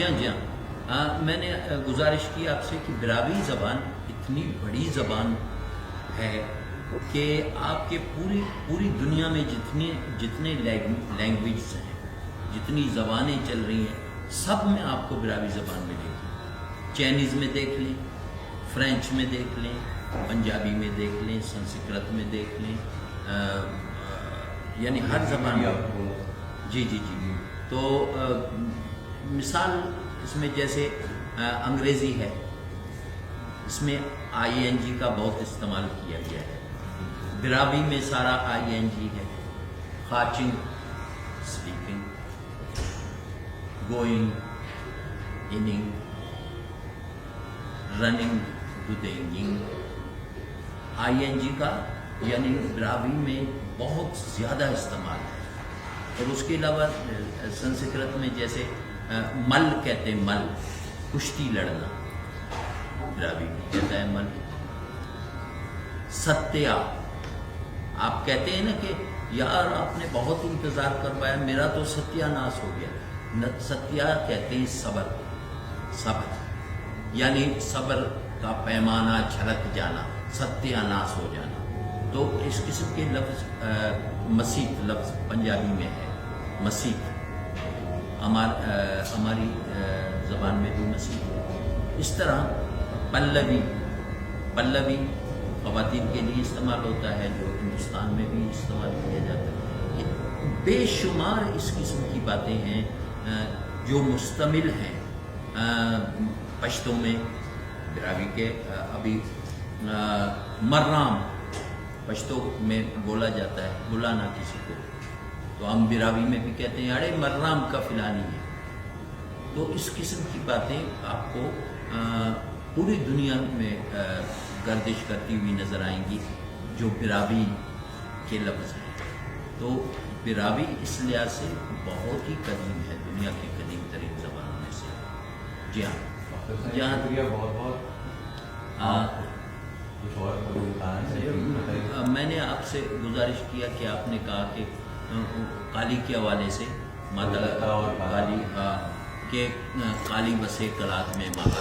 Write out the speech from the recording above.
جی ہاں جی ہاں، میں نے گزارش کی آپ سے کہ براوی زبان اتنی بڑی زبان ہے کہ آپ کے پوری دنیا میں جتنے لینگویجز ہیں، جتنی زبانیں چل رہی ہیں، سب میں آپ کو براوی زبان ملے گی۔ چائنیز میں دیکھ لیں، فرینچ میں دیکھ لیں، پنجابی میں دیکھ لیں، سنسکرت میں دیکھ لیں، یعنی ہر زبان میں۔ جی جی جی، تو مثال اس میں جیسے انگریزی ہے، اس میں آئی این جی کا بہت استعمال کیا گیا ہے۔ براوی میں سارا آئی این جی ہے۔ خاچنگ سلیپنگ، گوئنگ اننگ، running doing, I N G کا یعنی براوی میں بہت زیادہ استعمال ہے۔ اور اس کے علاوہ سنسکرت میں جیسے مل کہتے ہیں، مل کشتی لڑنا، براوی میں کہتا ہے مل۔ ستیا، آپ کہتے ہیں نا کہ یار آپ نے بہت انتظار کروایا، میرا تو ستیہ ناش ہو گیا۔ ستیہ کہتے ہیں صبر، صبر یعنی صبر کا پیمانہ چھلک جانا، ستیہ ناش ہو جانا۔ تو اس قسم کے لفظ مسیت لفظ پنجابی میں ہے، مسیت، ہماری زبان میں بھی مسیت ہے۔ اس طرح پلوی خواتین کے لیے استعمال ہوتا ہے، جو ہندوستان میں بھی استعمال کیا جاتا ہے۔ یہ بے شمار اس قسم کی باتیں ہیں جو مشتمل ہیں پشتوں میں، براوی کے۔ ابھی مرام پشتوں میں بولا جاتا ہے، بلانا کسی کو، تو ہم براوی میں بھی کہتے ہیں اڑے مرام کا فلانی ہے۔ تو اس قسم کی باتیں آپ کو پوری دنیا میں گردش کرتی ہوئی نظر آئیں گی، جو براوی کے لفظ ہیں۔ تو براوی اس لحاظ سے بہت ہی قدیم ہے، دنیا کی قدیم ترین زبانوں میں سے۔ جی ہاں، جہاں میں نے آپ سے گزارش کیا کہ آپ نے کہا کہ کالی کے حوالے سے، ماتا کالی کہ کالی بسے کلات میں ماتا